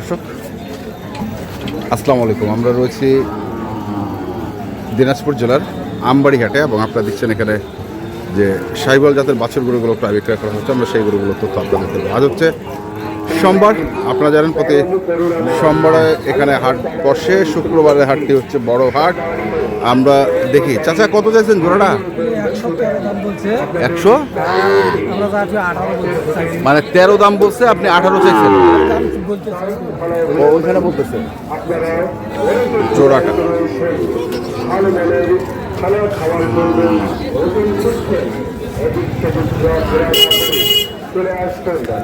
দর্শক আসসালামু আলাইকুম। আমরা রয়েছি দিনাজপুর জেলার আমবাড়ি হাটে এবং আপনারা দেখছেন এখানে যে সাইবল জাতের বাছুর গরুগুলো প্রাইভেট ক্রয় করা হচ্ছে। আমরা সেই গরুগুলোর তথ্য আপনাদের দেবো। আজ হচ্ছে সোমবার, আপনারা জানেন প্রতি সোমবারে এখানে হাট বসে। শুক্রবারের হাটটি হচ্ছে বড় হাট। আমরা দেখি চাচা কত চাইছেন জোড়াটা? 100 মানে 13 দাম বলছে, আপনি 18 চাইছেন। ওইখানে বলতেছে জোড়াটা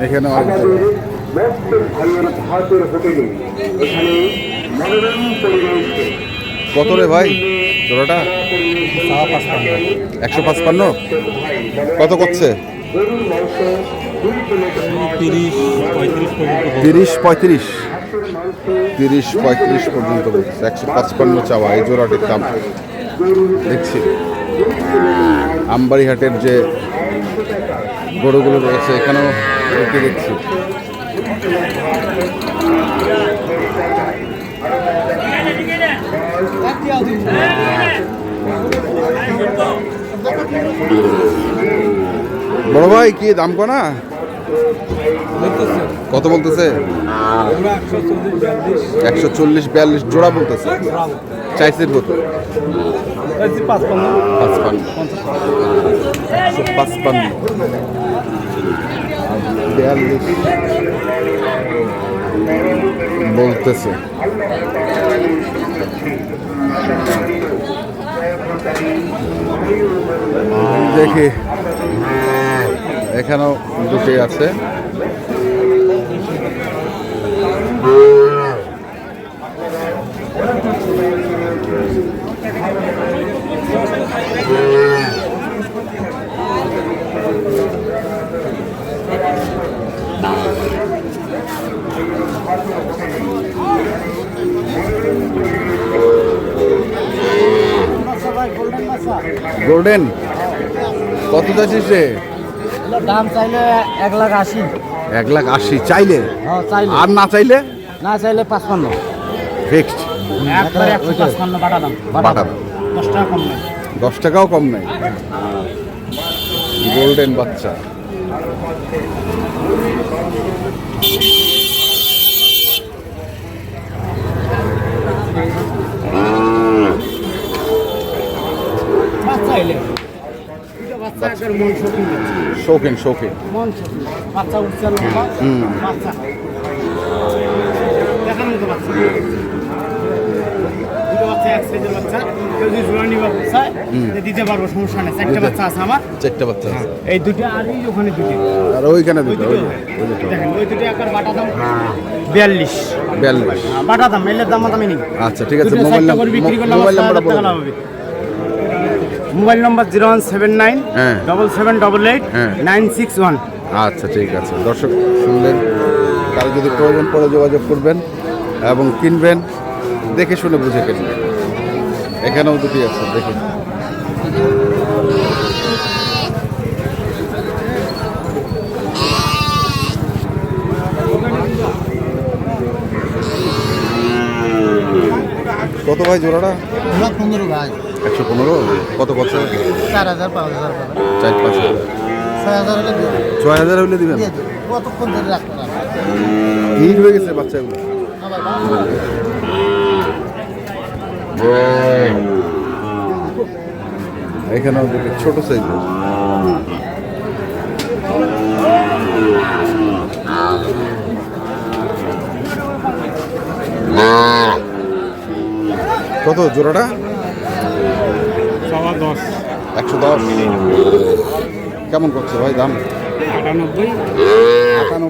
এখানে কত রে ভাই জোড়াটা? 155। কত করছে? 30-35 পর্যন্ত বলছে। 155 চাওয়া এই জোড়াটির দাম। দেখছি আমবাড়ি হাটের যে গরুগুলো রয়েছে এখানেও দেখছি। বড় ভাই কি দাম কনা? কত বলতেছে? 140-42 জোড়া বলতেছে। চাইছেন কত? 55 42 বলতেছে। দেখি এখানেও দুটি আছে। গোল্ডেন কত চাইছিস রে? দাম চাইলে 1,80,000। 1,80,000 চাইলে? আর না চাইলে? না চাইলে 55 ফিক্সড। একবারে 155 বাটা দাম। 10 টাকা কম নাই। 10 টাকাও কম নাই। গোল্ডেন বাচ্চা। শৌখিন বাচ্চা উঠছে বাচ্চা দেখার মতো বাচ্চা। দুটো বাচ্চা এক সাইজের বাচ্চা। কেউ যদি জোড়া নিবা চায় দিতে পারবো, সমস্যা নেই। 4টা বাচ্চা আছে আমার। 4টা বাচ্চা আছে। এই দুটো আর এই ওখানে দুটো আর ওইখানে দুটো। দেখেন ওই দুটো একবার বাটা দাম 42 বাটা দাম। এলের দাম দামি নেই। আচ্ছা ঠিক আছে। মোবাইল নাম্বার বলো। মোবাইল নম্বর 0179 7788 961। আচ্ছা ঠিক আছে। দর্শক শুনলেন, কারো যদি প্রয়োজন পড়ে যোগাযোগ করবেন এবং কিনবেন দেখে শুনে বুঝে কিনবেন। এখানেও দুটি আছে দেখি। কত ভাই জোড়াটা? 15 ভাই। 115। কত বছর? 4,000 5,000 4-5 6,000 হলে দিবেন? কতক্ষণ ধরে রাখতে পারবেন? হিট হয়ে গেছে বাচ্চাগুলো। এখানেও দেখি ছোট সাইজের। কত জোড়াটা? 110। কেমন করছে ভাই দাম? 98 100।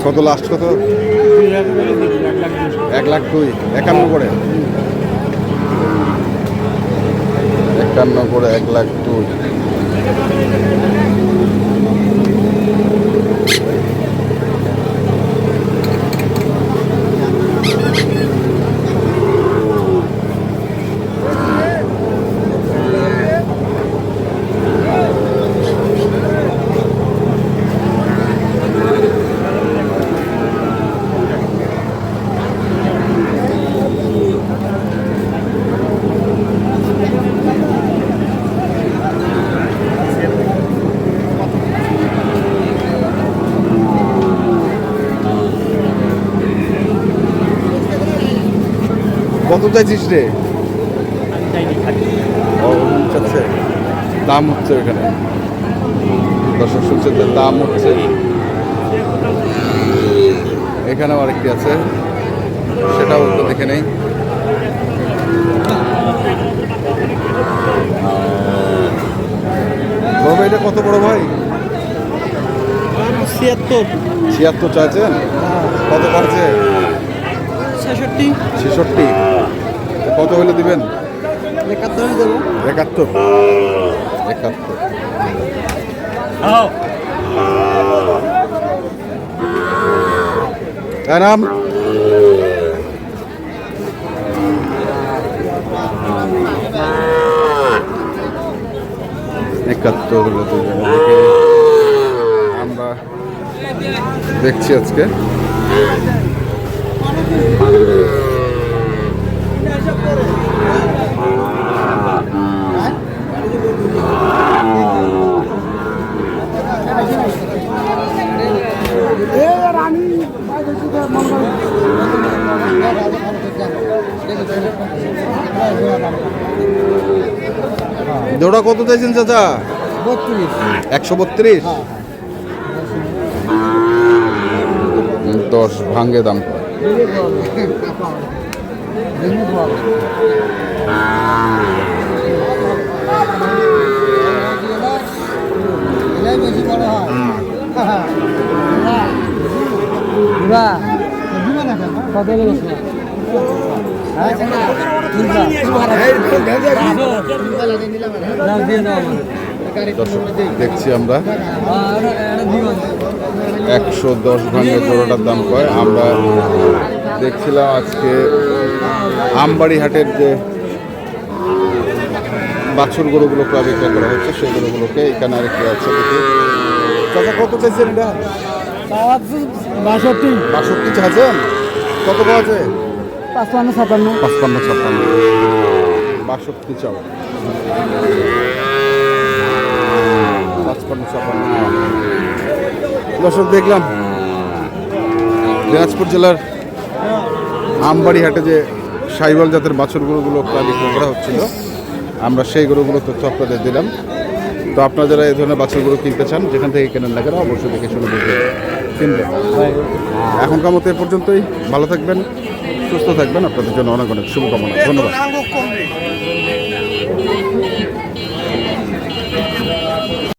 কত লাস্ট কত? 1,02,000 51 করে। 51 করে 1,02,000। চাইছিস রে? ও চাচ্ছে, দাম হচ্ছে এখানে, দর্শক শুনছেন যে দাম হচ্ছে। এখানেও আরেকটি আছে, সেটাও তো দেখে নেই। বড় ভাই, এটা কত বড় ভাই? 76 76 চাইছেন? কত পারছে? 66 66। কত হলে দিবেন? 71 দেবো। 71। 71। নাম 71 হলে দিবেন। এদিকে আমরা দেখছি আজকে জোড়া কত চাইছেন চাচা? 132। 10 ভাঙ্গে দাম। দেখছি আমরা 110 ভাঙ্গে জোড়াটার দাম কয়। আমরা দেখছিলাম আজকে আমবাড়ি হাটের যে বাছুর গরুগুলো ক্রয় বিক্রয় করা হচ্ছে, সেই গরুগুলোকে এখানে আরেকটি আছে। দেখি চাচা কত চাইছেন এটা? 62 62 চাইছেন? কত পাওয়া আছে? 55 56 55 56। 62 চাও, 55 56। দর্শক, দেখলাম দিনাজপুর জেলার আমবাড়ি হাটে যে সাইওয়াল জাতের বাছুর গরুগুলো ক্রয় বিক্রয় করা হচ্ছিল, আমরা সেই গরুগুলো তথ্য আপনাদের দিলাম। তো আপনারা যারা এই ধরনের বাছুর গরু কিনতে চান, যেখান থেকে কেনেন না কেন, অবশ্যই দেখে শুনে বুঝে কিনবেন। এখনকার মতো এ পর্যন্তই। ভালো থাকবেন, সুস্থ থাকবেন। আপনাদের জন্য অনেক অনেক শুভকামনা। ধন্যবাদ।